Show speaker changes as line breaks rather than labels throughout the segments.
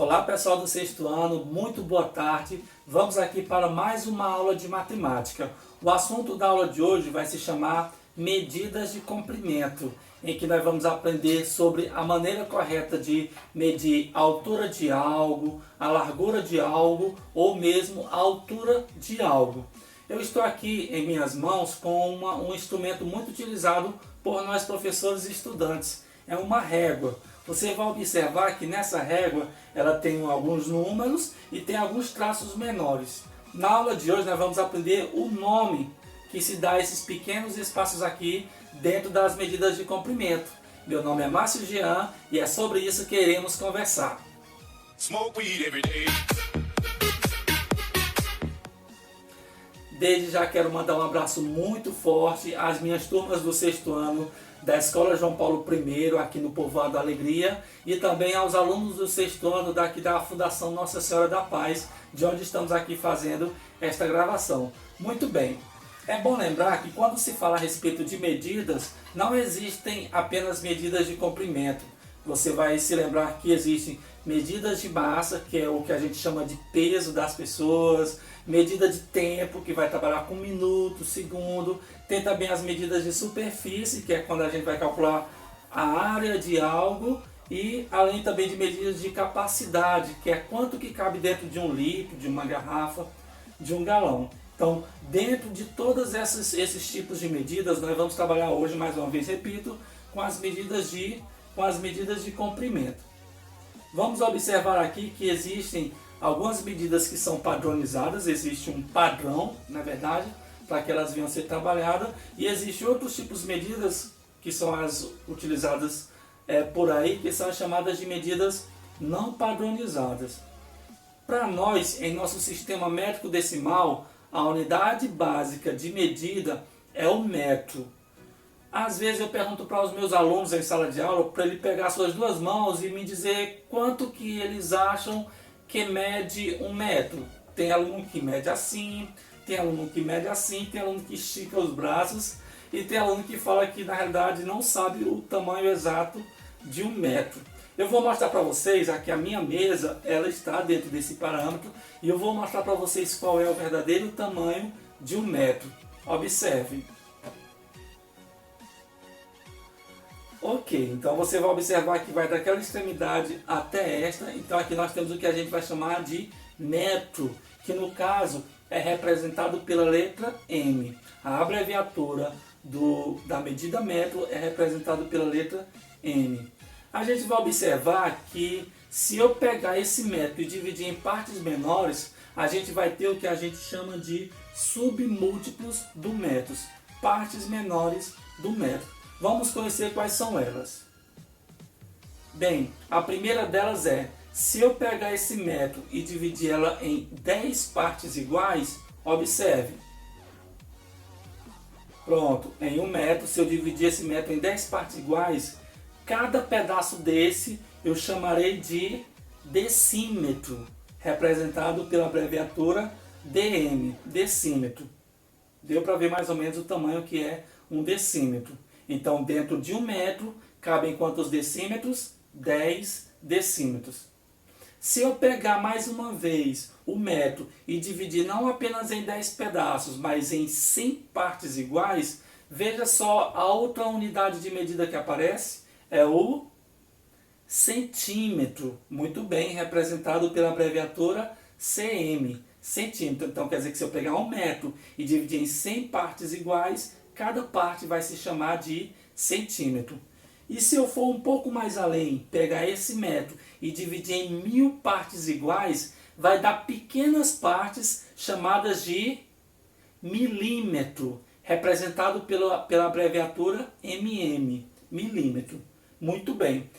Olá pessoal do sexto ano, muito boa tarde. Vamos aqui para mais uma aula de matemática. O assunto da aula de hoje vai se chamar medidas de comprimento, em que nós vamos aprender sobre a maneira correta de medir a altura de algo, a largura de algo ou mesmo a altura de algo. Eu estou aqui em minhas mãos com um instrumento muito utilizado por nós professores e estudantes. É uma régua. Você vai observar que nessa régua ela tem alguns números e tem alguns traços menores. Na aula de hoje nós vamos aprender o nome que se dá a esses pequenos espaços aqui dentro das medidas de comprimento. Meu nome é Márcio Jean e é sobre isso que iremos conversar. Desde já quero mandar um abraço muito forte às minhas turmas do sexto ano da Escola João Paulo I, aqui no Povoado Alegria, e também aos alunos do sexto ano daqui da Fundação Nossa Senhora da Paz, de onde estamos aqui fazendo esta gravação. Muito bem, é bom lembrar que quando se fala a respeito de medidas, não existem apenas medidas de comprimento. Você vai se lembrar que existem medidas de massa, que é o que a gente chama de peso das pessoas, medida de tempo, que vai trabalhar com minuto, segundo. Tem também as medidas de superfície, que é quando a gente vai calcular a área de algo, e além também de medidas de capacidade, que é quanto que cabe dentro de um litro, de uma garrafa, de um galão. Então, dentro de todos esses tipos de medidas, nós vamos trabalhar hoje, mais uma vez repito, com as medidas de comprimento. Vamos observar aqui que existem algumas medidas que são padronizadas, existe um padrão, na verdade, para que elas venham a ser trabalhadas, e existem outros tipos de medidas que são as utilizadas por aí, que são as chamadas de medidas não padronizadas. Para nós, em nosso sistema métrico decimal, a unidade básica de medida é o metro. Às vezes eu pergunto para os meus alunos em sala de aula, para ele pegar suas duas mãos e me dizer quanto que eles acham que mede um metro. Tem aluno que mede assim, tem aluno que mede assim, tem aluno que estica os braços e tem aluno que fala que na realidade não sabe o tamanho exato de um metro. Eu vou mostrar para vocês, aqui a minha mesa, ela está dentro desse parâmetro e eu vou mostrar para vocês qual é o verdadeiro tamanho de um metro. Observe. Ok, então você vai observar que vai daquela extremidade até esta. Então aqui nós temos o que a gente vai chamar de metro, que no caso é representado pela letra M. A abreviatura da medida metro é representada pela letra M. A gente vai observar que se eu pegar esse metro e dividir em partes menores, a gente vai ter o que a gente chama de submúltiplos do metro, partes menores do metro. Vamos conhecer quais são elas. Bem, a primeira delas é, se eu pegar esse metro e dividir ela em 10 partes iguais, observe. Pronto, em um metro, se eu dividir esse metro em 10 partes iguais, cada pedaço desse eu chamarei de decímetro, representado pela abreviatura dm, decímetro. Deu para ver mais ou menos o tamanho que é um decímetro. Então, dentro de um metro, cabem quantos decímetros? 10 decímetros. Se eu pegar mais uma vez o metro e dividir não apenas em 10 pedaços, mas em 100 partes iguais, veja só a outra unidade de medida que aparece, é o centímetro. Muito bem, representado pela abreviatura cm, centímetro. Então, quer dizer que se eu pegar um metro e dividir em 100 partes iguais, cada parte vai se chamar de centímetro. E se eu for um pouco mais além, pegar esse metro e dividir em 1000 partes iguais, vai dar pequenas partes chamadas de milímetro, representado pela abreviatura mm, milímetro. Muito bem.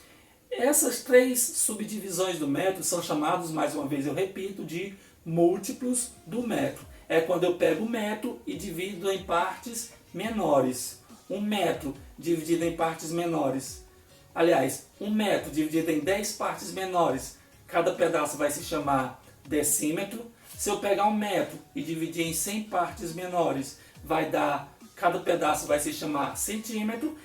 Essas três subdivisões do metro são chamados, mais uma vez eu repito, de múltiplos do metro. É quando eu pego o metro e divido em partes menores. Um metro dividido em partes menores. Aliás, um metro dividido em 10 partes menores. Cada pedaço vai se chamar decímetro. Se eu pegar um metro e dividir em 100 partes menores, cada pedaço vai se chamar centímetro.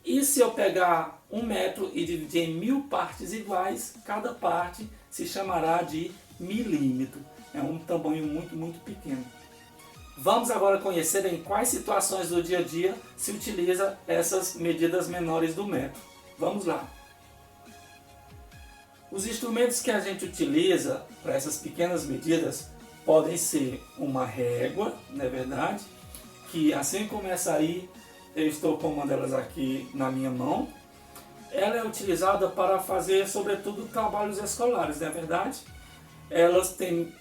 E se eu pegar um metro e dividir em 1000 partes iguais, cada parte se chamará de milímetro. É um tamanho muito pequeno. Vamos agora conhecer em quais situações do dia a dia se utiliza essas medidas menores do metro. Vamos lá. Os instrumentos que a gente utiliza para essas pequenas medidas podem ser uma régua, não é verdade? Que assim como essa aí, eu estou com uma delas aqui na minha mão. Ela é utilizada para fazer, sobretudo, trabalhos escolares, não é verdade? Elas têm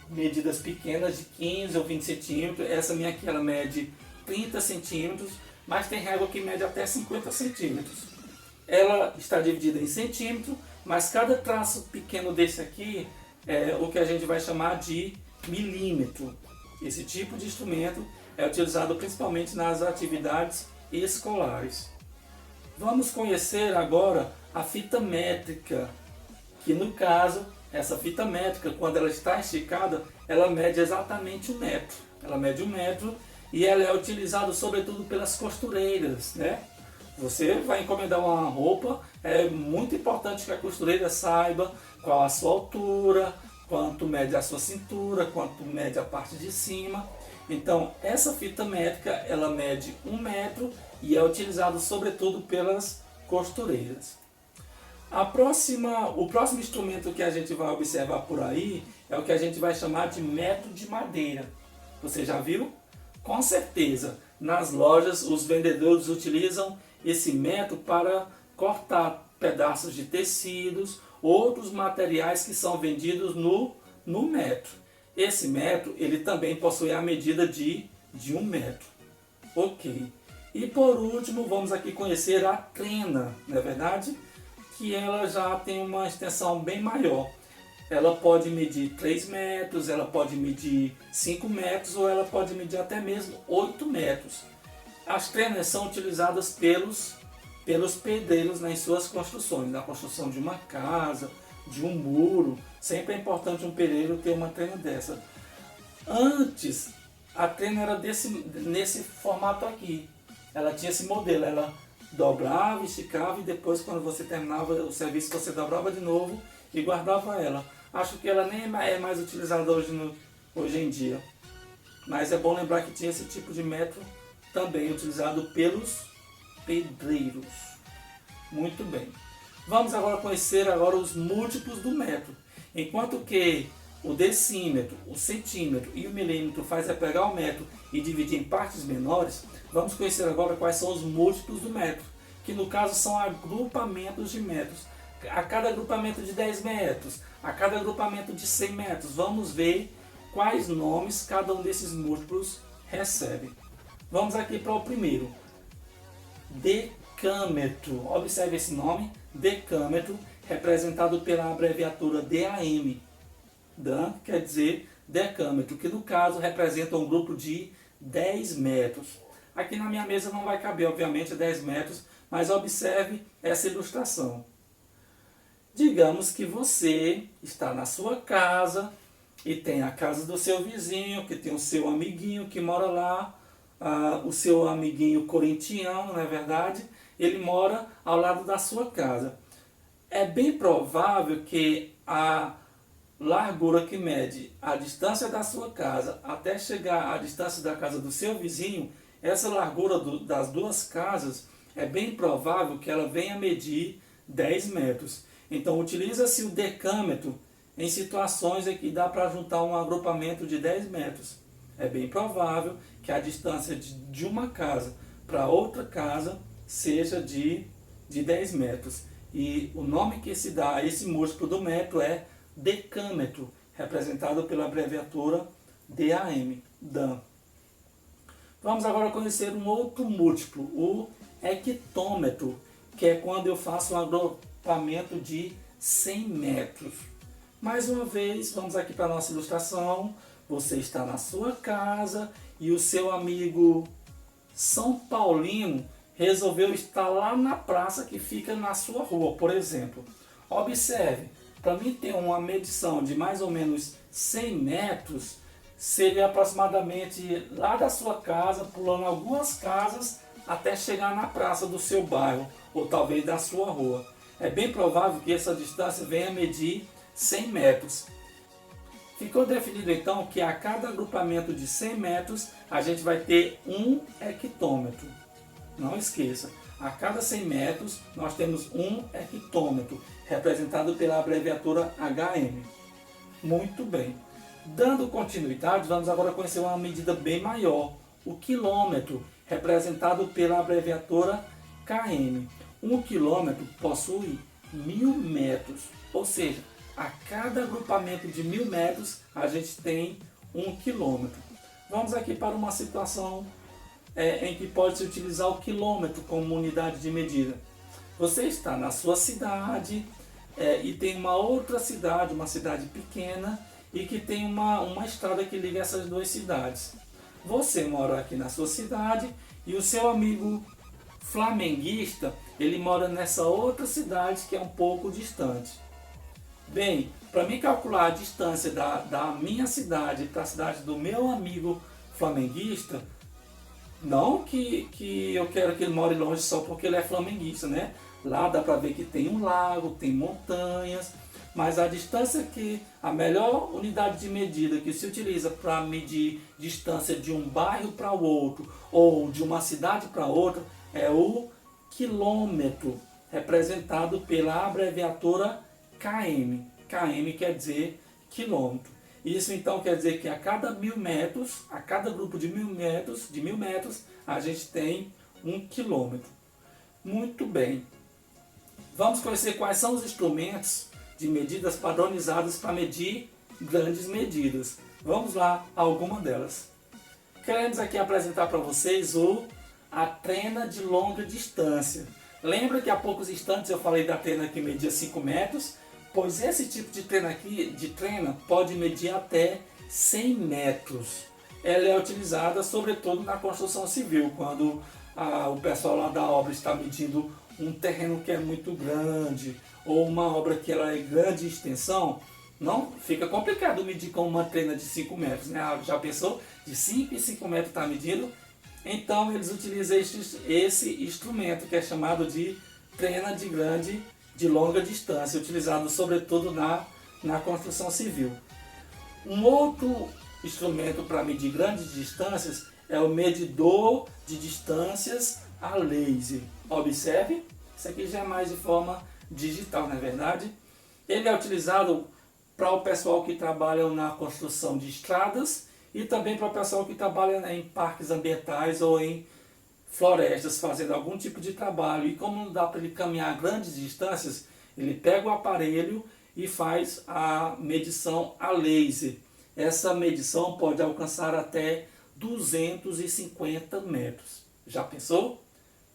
medidas pequenas de 15 ou 20 centímetros. Essa minha aqui, ela mede 30 centímetros, mas tem régua que mede até 50 centímetros. Ela está dividida em centímetros, mas cada traço pequeno desse aqui é o que a gente vai chamar de milímetro. Esse tipo de instrumento é utilizado principalmente nas atividades escolares. Vamos conhecer agora a fita métrica, que no caso, essa fita métrica, quando ela está esticada, ela mede exatamente 1 metro. Ela mede 1 metro e ela é utilizada sobretudo pelas costureiras, né? Você vai encomendar uma roupa, é muito importante que a costureira saiba qual a sua altura, quanto mede a sua cintura, quanto mede a parte de cima. Então, essa fita métrica, ela mede 1 metro e é utilizada sobretudo pelas costureiras. O próximo instrumento que a gente vai observar por aí é o que a gente vai chamar de metro de madeira. Você já viu? Com certeza, nas lojas os vendedores utilizam esse metro para cortar pedaços de tecidos, outros materiais que são vendidos no metro. Esse metro, ele também possui a medida de 1 metro. Ok. E por último, vamos aqui conhecer a trena, não é verdade? Que ela já tem uma extensão bem maior. Ela pode medir 3 metros, ela pode medir 5 metros ou ela pode medir até mesmo 8 metros. As trenas são utilizadas pelos pedreiros nas suas construções, na construção de uma casa, de um muro. Sempre é importante um pedreiro ter uma trena dessa. Antes, a trena era nesse formato aqui. Ela tinha esse modelo, ela dobrava, esticava e depois, quando você terminava o serviço, você dobrava de novo e guardava ela. Acho que ela nem é mais utilizada hoje em dia. Mas é bom lembrar que tinha esse tipo de metro também utilizado pelos pedreiros. Muito bem. Vamos agora conhecer os múltiplos do metro. Enquanto que o decímetro, o centímetro e o milímetro faz é pegar o metro e dividir em partes menores, vamos conhecer agora quais são os múltiplos do metro, que no caso são agrupamentos de metros. A cada agrupamento de 10 metros, a cada agrupamento de 100 metros, vamos ver quais nomes cada um desses múltiplos recebe. Vamos aqui para o primeiro. Decâmetro. Observe esse nome, decâmetro, representado pela abreviatura DAM. DAM quer dizer decâmetro, que no caso representa um grupo de 10 metros. Aqui na minha mesa não vai caber, obviamente, 10 metros, mas observe essa ilustração. Digamos que você está na sua casa e tem a casa do seu vizinho, que tem o seu amiguinho que mora lá, o seu amiguinho corintiano, não é verdade? Ele mora ao lado da sua casa. É bem provável que a largura que mede a distância da sua casa até chegar à distância da casa do seu vizinho, essa largura das duas casas, é bem provável que ela venha medir 10 metros. Então utiliza-se o decâmetro em situações em que dá para juntar um agrupamento de 10 metros. É bem provável que a distância de uma casa para outra casa seja de 10 metros. E o nome que se dá a esse múltiplo do metro é decâmetro, representado pela abreviatura DAM, DAM. Vamos agora conhecer um outro múltiplo, o hectômetro, que é quando eu faço um agrupamento de 100 metros. Mais uma vez, vamos aqui para a nossa ilustração. Você está na sua casa e o seu amigo São Paulino resolveu estar lá na praça que fica na sua rua, por exemplo. Observe, para mim ter uma medição de mais ou menos 100 metros, seria aproximadamente lá da sua casa, pulando algumas casas, até chegar na praça do seu bairro, ou talvez da sua rua. É bem provável que essa distância venha medir 100 metros. Ficou definido então que a cada agrupamento de 100 metros a gente vai ter 1 hectômetro. Não esqueça, a cada 100 metros nós temos 1 hectômetro, representado pela abreviatura HM. Muito bem. Dando continuidade, vamos agora conhecer uma medida bem maior, o quilômetro, representado pela abreviatura km. 1 quilômetro possui 1000 metros, ou seja, a cada agrupamento de 1000 metros a gente tem 1 quilômetro. Vamos aqui para uma situação em que pode-se utilizar o quilômetro como unidade de medida. Você está na sua cidade e tem uma outra cidade, uma cidade pequena, e que tem uma estrada que liga essas duas cidades. Você mora aqui na sua cidade e o seu amigo flamenguista, ele mora nessa outra cidade que é um pouco distante. Bem, para mim calcular a distância da minha cidade para a cidade do meu amigo flamenguista, não que eu quero que ele more longe só porque ele é flamenguista, né? Lá dá para ver que tem um lago, tem montanhas, mas a distância a melhor unidade de medida que se utiliza para medir distância de um bairro para o outro ou de uma cidade para outra é o quilômetro, representado pela abreviatura km. km quer dizer quilômetro. Isso então quer dizer que a cada 1000 metros, a cada grupo de 1000 metros, a gente tem 1 quilômetro. Muito bem. Vamos conhecer quais são os instrumentos de medidas padronizadas para medir grandes medidas. Vamos lá a alguma delas. Queremos aqui apresentar para vocês a trena de longa distância. Lembra que há poucos instantes eu falei da trena que media 5 metros? Pois esse tipo de trena pode medir até 100 metros. Ela é utilizada sobretudo na construção civil, quando o pessoal lá da obra está medindo um terreno que é muito grande, ou uma obra que ela é grande em extensão. Não fica complicado medir com uma trena de 5 metros, né? Já pensou? De 5 em 5 metros está medindo? Então eles utilizam esse instrumento que é chamado de trena de longa distância, utilizado sobretudo na construção civil. Um outro instrumento para medir grandes distâncias é o medidor de distâncias a laser. Observe, isso aqui já é mais de forma digital, não é verdade? Ele é utilizado para o pessoal que trabalha na construção de estradas e também para o pessoal que trabalha em parques ambientais ou em florestas, fazendo algum tipo de trabalho. E como não dá para ele caminhar grandes distâncias, ele pega o aparelho e faz a medição a laser. Essa medição pode alcançar até 250 metros. Já pensou?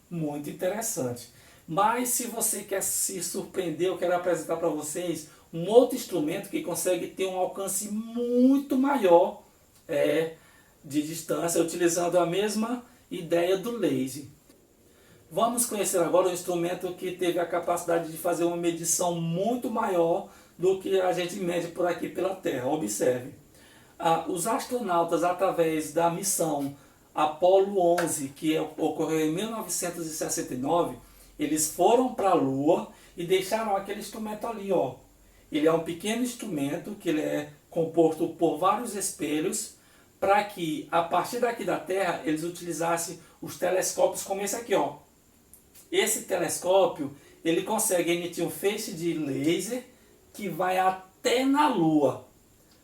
Muito interessante. Mas se você quer se surpreender, eu quero apresentar para vocês um outro instrumento que consegue ter um alcance muito maior de distância, utilizando a mesma ideia do laser. Vamos conhecer agora um instrumento que teve a capacidade de fazer uma medição muito maior do que a gente mede por aqui pela Terra. Observe. Os astronautas, através da missão Apollo 11, que ocorreu em 1969, eles foram para a Lua e deixaram aquele instrumento ali, ó. Ele é um pequeno instrumento que ele é composto por vários espelhos, para que a partir daqui da Terra eles utilizassem os telescópios como esse aqui, ó. Esse telescópio ele consegue emitir um feixe de laser que vai até na Lua.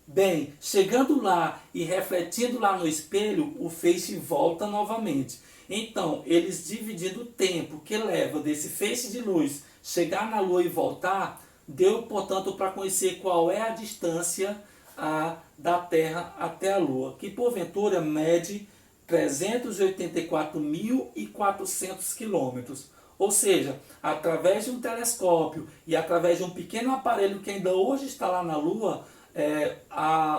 Bem, chegando lá e refletindo lá no espelho, o feixe volta novamente. Então, eles dividindo o tempo que leva desse feixe de luz chegar na Lua e voltar, deu, portanto, para conhecer qual é a distância da Terra até a Lua, que porventura mede 384.400 quilômetros. Ou seja, através de um telescópio e através de um pequeno aparelho que ainda hoje está lá na Lua,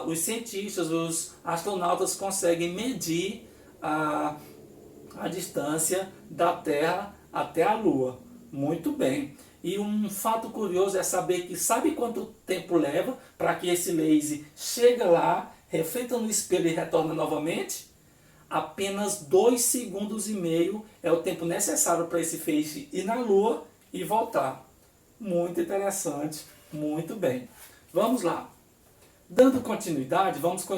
os cientistas, os astronautas conseguem medir a distância da Terra até a Lua. Muito bem. E um fato curioso é saber que sabe quanto tempo leva para que esse laser chegue lá, reflita no espelho e retorne novamente? Apenas 2,5 segundos é o tempo necessário para esse feixe ir na Lua e voltar. Muito interessante, muito bem. Vamos lá. Dando continuidade, vamos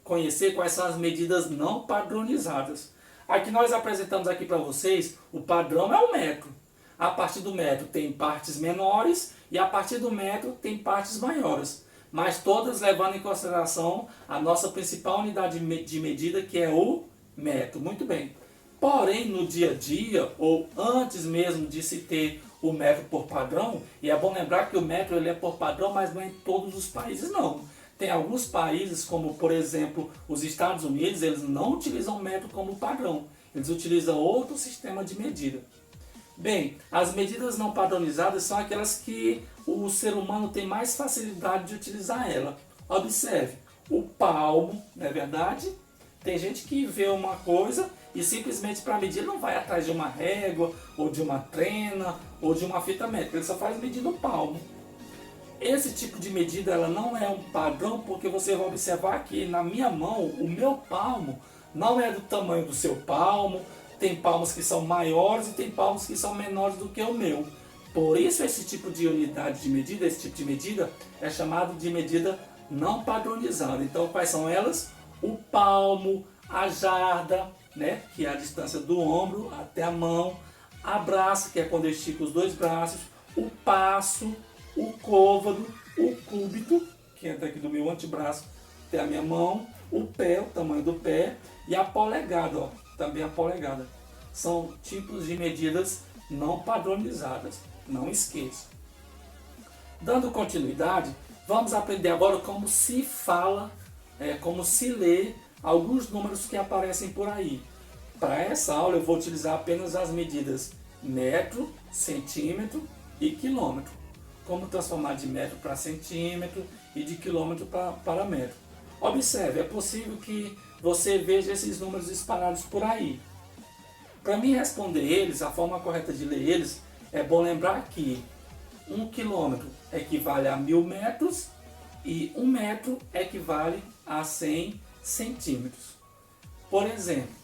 conhecer quais são as medidas não padronizadas. Aqui nós apresentamos aqui para vocês, o padrão é o metro. A partir do metro tem partes menores e a partir do metro tem partes maiores. Mas todas levando em consideração a nossa principal unidade de medida, que é o metro. Muito bem. Porém, no dia a dia, ou antes mesmo de se ter o metro por padrão, e é bom lembrar que o metro ele é por padrão, mas não é em todos os países não. Tem alguns países, como por exemplo os Estados Unidos, eles não utilizam o metro como padrão. Eles utilizam outro sistema de medida. Bem, as medidas não padronizadas são aquelas que o ser humano tem mais facilidade de utilizar ela. Observe, o palmo, não é verdade? Tem gente que vê uma coisa e simplesmente para medir não vai atrás de uma régua, ou de uma trena, ou de uma fita métrica. Ele só faz medir no palmo. Esse tipo de medida ela não é um padrão, porque você vai observar que na minha mão, o meu palmo não é do tamanho do seu palmo. Tem palmos que são maiores e tem palmos que são menores do que o meu. Por isso esse tipo de unidade de medida, esse tipo de medida é chamado de medida não padronizada. Então quais são elas? O palmo, a jarda, né, que é a distância do ombro até a mão, a braça, que é quando eu estico os dois braços, o passo, o côvado, o cúbito, que entra aqui do meu antebraço até a minha mão, o pé, o tamanho do pé, e a polegada, ó, também a polegada. São tipos de medidas não padronizadas, não esqueça. Dando continuidade, vamos aprender agora como se fala, como se lê alguns números que aparecem por aí. Para essa aula eu vou utilizar apenas as medidas metro, centímetro e quilômetro. Como transformar de metro para centímetro e de quilômetro para metro. Observe, é possível que você veja esses números espalhados por aí. Para mim responder eles, a forma correta de ler eles, é bom lembrar que 1 quilômetro equivale a 1000 metros e 1 metro equivale a 100 centímetros. Por exemplo,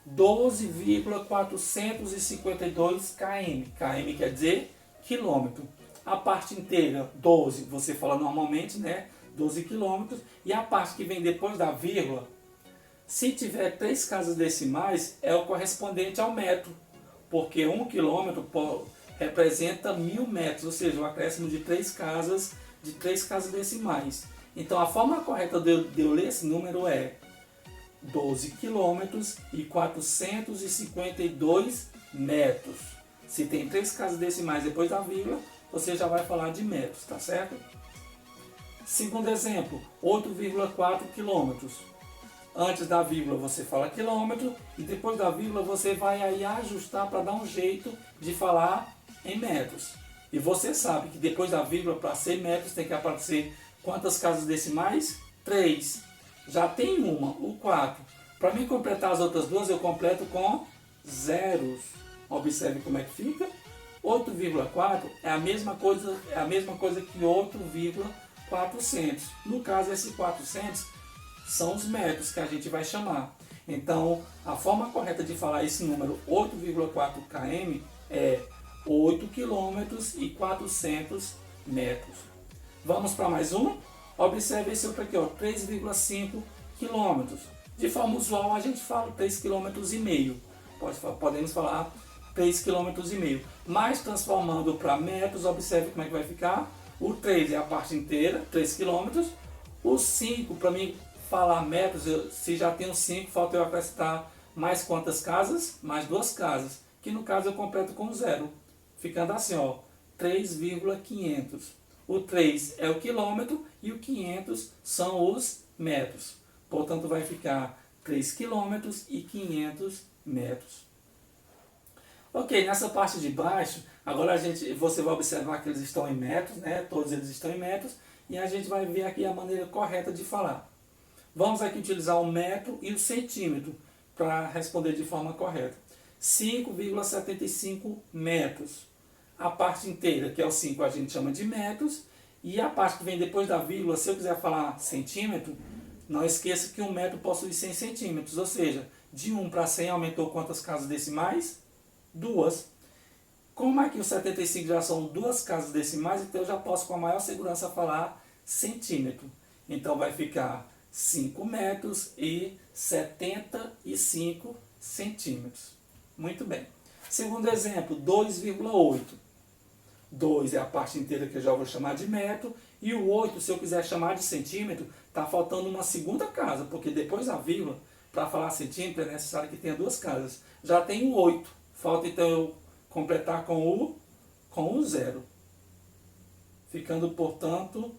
12,452 km. km quer dizer quilômetro. A parte inteira, 12, você fala normalmente, né? 12 quilômetros. E a parte que vem depois da vírgula, se tiver 3 casas decimais, é o correspondente ao metro. Porque 1 quilômetro representa 1000 metros, ou seja, o acréscimo de 3 casas decimais. Então a forma correta de eu ler esse número é 12 quilômetros e 452 metros. Se tem 3 casas decimais depois da vírgula, você já vai falar de metros, tá certo? Segundo exemplo, 8,4 quilômetros. Antes da vírgula você fala quilômetro e depois da vírgula você vai aí ajustar para dar um jeito de falar em metros. E você sabe que depois da vírgula, para ser metros, tem que aparecer quantas casas decimais? 3. Já tem uma, o 4. Para mim completar as outras duas, eu completo com zeros. Observe como é que fica. 8,4 é a mesma coisa que 8,400. No caso, esse 400 são os metros que a gente vai chamar. Então, a forma correta de falar esse número 8,4 km é 8 km e 400 metros. Vamos para mais um? Observe esse outro aqui, 3,5 km. De forma usual, a gente fala 3,5 km. Podemos falar 3,5 km. Mas transformando para metros, observe como é que vai ficar. O 3 é a parte inteira, 3 km. O 5, para mim falar metros, se já tenho 5, falta eu acrescentar mais quantas casas? Mais 2 casas. Que no caso eu completo com 0. Ficando assim, 3,500. O 3 é o quilômetro e o 500 são os metros. Portanto, vai ficar 3 quilômetros e 500 metros. Ok, nessa parte de baixo, agora você vai observar que eles estão em metros, né? Todos eles estão em metros. E a gente vai ver aqui a maneira correta de falar. Vamos aqui utilizar o metro e o centímetro para responder de forma correta. 5,75 metros. A parte inteira, que é o 5, a gente chama de metros. E a parte que vem depois da vírgula, se eu quiser falar centímetro, não esqueça que um metro possui 100 centímetros. Ou seja, de 1 para 100 aumentou quantas casas decimais? 2. Como aqui o 75 já são 2 casas decimais, então eu já posso com a maior segurança falar centímetro. Então vai ficar 5 metros e 75 centímetros. Muito bem. Segundo exemplo, 2,8. 2 é a parte inteira que eu já vou chamar de metro. E o 8, se eu quiser chamar de centímetro, está faltando uma segunda casa, porque depois da vírgula, para falar centímetro, é necessário que tenha duas casas. Já tem o 8. Falta então eu completar com o 0. Ficando, portanto,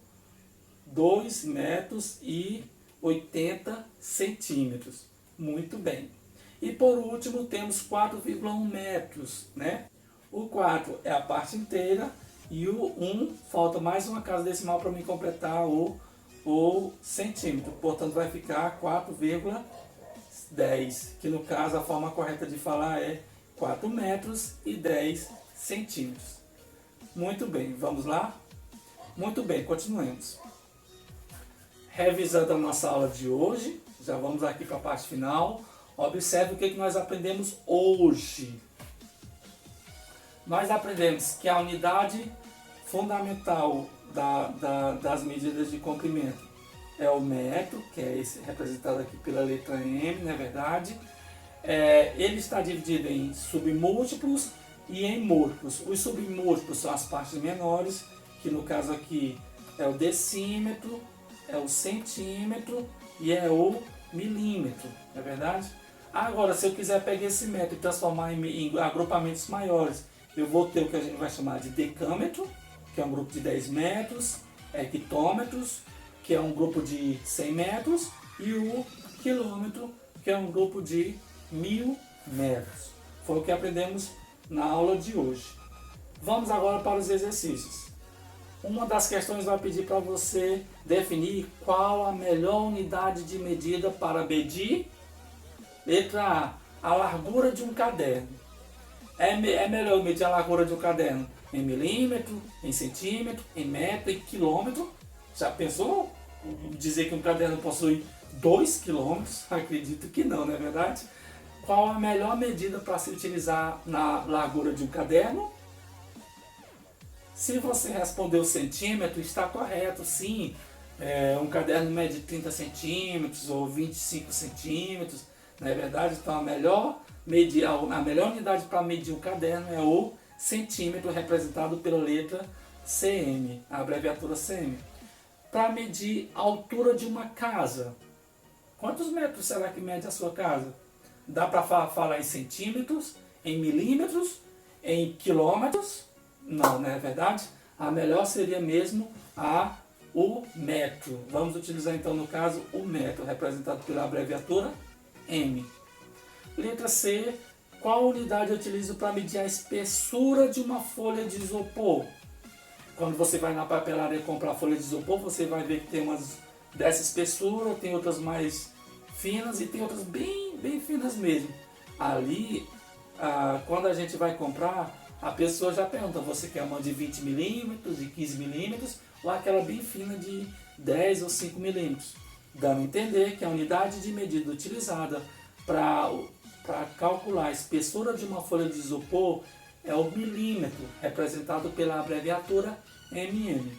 2 metros e 80 centímetros. Muito bem. E por último temos 4,1 metros, né? O 4 é a parte inteira e o 1 falta mais uma casa decimal para me completar o centímetro. Portanto vai ficar 4,10, que no caso a forma correta de falar é 4 metros e 10 centímetros. Muito bem, vamos lá? Muito bem, continuemos. Revisando a nossa aula de hoje, já vamos aqui para a parte final. Observe o que nós aprendemos hoje. Nós aprendemos que a unidade fundamental das medidas de comprimento é o metro, que é esse representado aqui pela letra M, não é verdade? Ele está dividido em submúltiplos e em múltiplos. Os submúltiplos são as partes menores, que no caso aqui é o decímetro, é o centímetro e é o milímetro, não é verdade? Agora, se eu quiser pegar esse metro e transformar em agrupamentos maiores, eu vou ter o que a gente vai chamar de decâmetro, que é um grupo de 10 metros, hectômetros, que é um grupo de 100 metros, e o quilômetro, que é um grupo de 1000 metros. Foi o que aprendemos na aula de hoje. Vamos agora para os exercícios. Uma das questões vai pedir para você definir qual a melhor unidade de medida para medir. Letra A largura de um caderno. É melhor medir a largura de um caderno em milímetro, em centímetro, em metro, em quilômetro? Já pensou dizer que um caderno possui 2 quilômetros? Acredito que não, não é verdade? Qual a melhor medida para se utilizar na largura de um caderno? Se você respondeu centímetro, está correto, sim. Um caderno mede 30 centímetros ou 25 centímetros, não é verdade? Então a melhor unidade para medir o caderno é o centímetro, representado pela letra cm, a abreviatura cm. Para medir a altura de uma casa, quantos metros será que mede a sua casa? Dá para falar em centímetros, em milímetros, em quilômetros? Não, não é verdade? A melhor seria mesmo o metro. Vamos utilizar então no caso o metro, representado pela abreviatura M. Letra C. Qual unidade eu utilizo para medir a espessura de uma folha de isopor? Quando você vai na papelaria comprar folha de isopor, você vai ver que tem umas dessa espessura, tem outras mais finas e tem outras bem finas mesmo. Ali, quando a gente vai comprar, a pessoa já pergunta, você quer uma de 20 milímetros, de 15 milímetros, ou aquela bem fina de 10 ou 5 milímetros. Dando a entender que a unidade de medida utilizada para calcular a espessura de uma folha de isopor é o milímetro, representado pela abreviatura mm.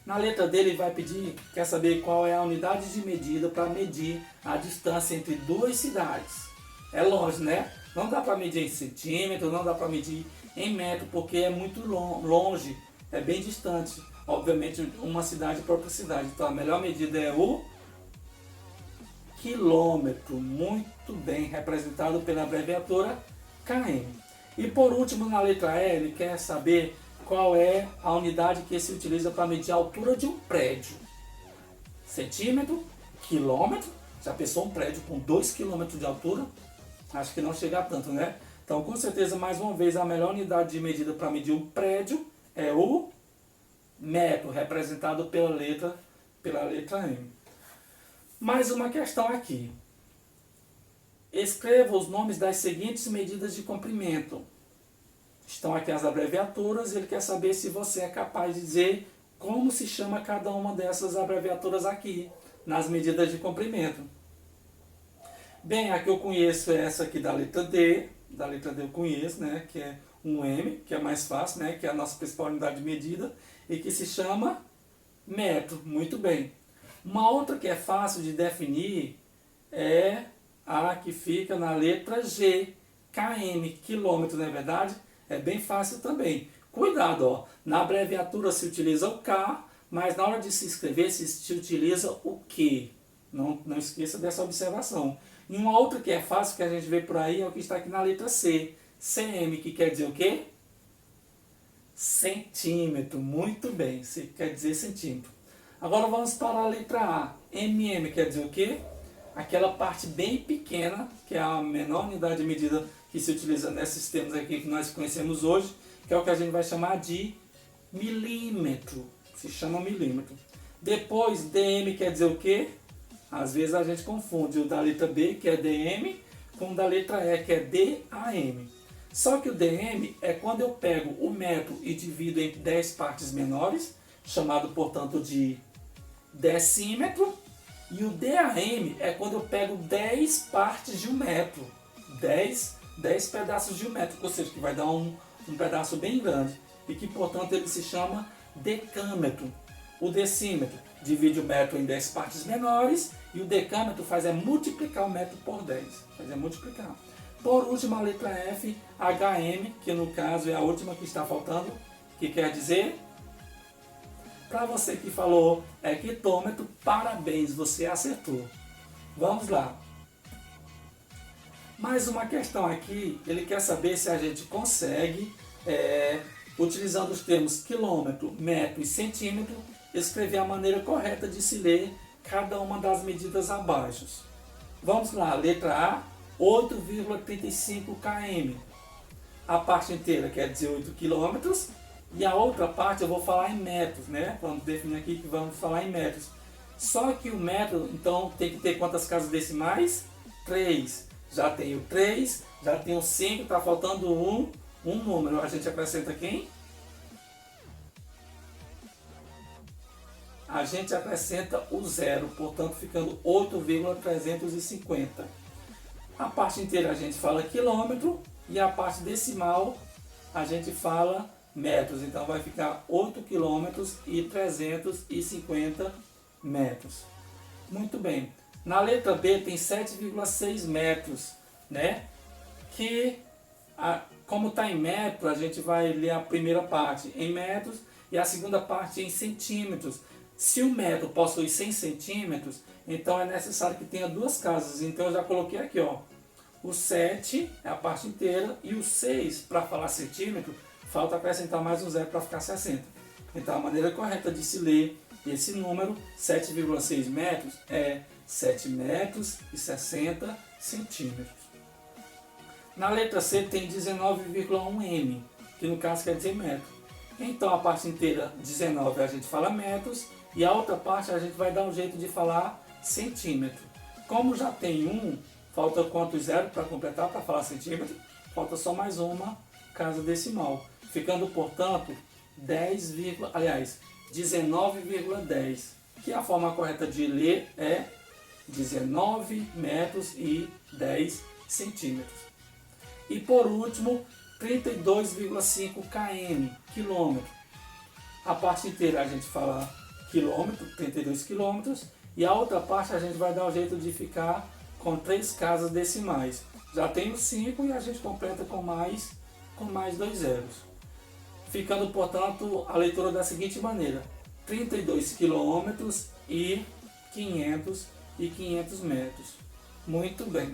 Na letra D ele vai pedir, quer saber qual é a unidade de medida para medir a distância entre duas cidades. É longe, né? Não dá para medir em centímetro, não dá para medir em metro, porque é muito longe, é bem distante. Obviamente, uma cidade para outra cidade. Então, a melhor medida é o quilômetro, muito bem representado pela abreviatura km. E por último, na letra E, ele quer saber qual é a unidade que se utiliza para medir a altura de um prédio. Centímetro, quilômetro. Já pensou um prédio com 2 km de altura? Acho que não chega a tanto, né? Então, com certeza, mais uma vez, a melhor unidade de medida para medir um prédio é o metro, representado pela letra M. Mais uma questão aqui. Escreva os nomes das seguintes medidas de comprimento. Estão aqui as abreviaturas e ele quer saber se você é capaz de dizer como se chama cada uma dessas abreviaturas aqui, nas medidas de comprimento. Bem, a que eu conheço é essa aqui da letra D eu conheço, né, que é um M, que é mais fácil, né, que é a nossa principal unidade de medida, e que se chama metro. Muito bem. Uma outra que é fácil de definir é a que fica na letra G, km, quilômetro, não é verdade? É bem fácil também. Cuidado, ó, na abreviatura se utiliza o K, mas na hora de se escrever se utiliza o Q. Não esqueça dessa observação. E uma outra que é fácil, que a gente vê por aí, é o que está aqui na letra C, cm, que quer dizer o quê? Centímetro. Muito bem, quer dizer centímetro. Agora vamos para a letra A. mm quer dizer o quê? Aquela parte bem pequena, que é a menor unidade de medida que se utiliza nesses termos aqui que nós conhecemos hoje, que é o que a gente vai chamar de milímetro. Se chama milímetro. Depois, dm quer dizer o quê? Às vezes a gente confunde o da letra B, que é dm, com o da letra E, que é DAM. Só que o dm é quando eu pego o metro e divido em 10 partes menores, chamado, portanto, de decímetro. E o DAM é quando eu pego 10 partes de um metro. 10 pedaços de um metro, ou seja, que vai dar um pedaço bem grande. E que, portanto, ele se chama decâmetro. O decímetro divide o metro em 10 partes menores e o decâmetro faz multiplicar o metro por 10. Multiplicar. Por último, a letra F, HM, que no caso é a última que está faltando, que quer dizer... Para você que falou hectômetro, parabéns, você acertou. Vamos lá. Mais uma questão aqui, ele quer saber se a gente consegue, utilizando os termos quilômetro, metro e centímetro, escrever a maneira correta de se ler cada uma das medidas abaixo. Vamos lá, letra A, 8,35 km. A parte inteira quer dizer 8 quilômetros. E a outra parte eu vou falar em metros, né? Vamos definir aqui que vamos falar em metros. Só que o metro, então, tem que ter quantas casas decimais? 3. Já tenho 3, já tenho 5, está faltando um número. A gente acrescenta quem? A gente acrescenta o zero, portanto, ficando 8,350. A parte inteira a gente fala quilômetro e a parte decimal a gente fala metros, então vai ficar 8 quilômetros e 350 metros. Muito bem. Na letra B tem 7,6 metros, né? Que, como está em metro, a gente vai ler a primeira parte em metros e a segunda parte em centímetros. Se o metro possui 100 centímetros, então é necessário que tenha duas casas. Então eu já coloquei aqui, ó, o 7 é a parte inteira e o 6, para falar centímetro, falta acrescentar mais um zero para ficar 60. Então a maneira correta de se ler esse número, 7,6 metros, é 7 metros e 60 centímetros. Na letra C tem 19,1 m, que no caso quer dizer metro. Então a parte inteira, 19, a gente fala metros, e a outra parte a gente vai dar um jeito de falar centímetro. Como já tem um, falta quanto zero para completar, para falar centímetro, falta só mais uma casa decimal. Ficando, portanto, 19,10, que a forma correta de ler é 19 metros e 10 centímetros. E por último, 32,5 km, quilômetro. A parte inteira a gente fala quilômetro, 32 quilômetros, e a outra parte a gente vai dar um jeito de ficar com 3 casas decimais. Já tem o 5 e a gente completa com mais 2 zeros. Ficando, portanto, a leitura da seguinte maneira: 32 quilômetros e 500 metros. Muito bem.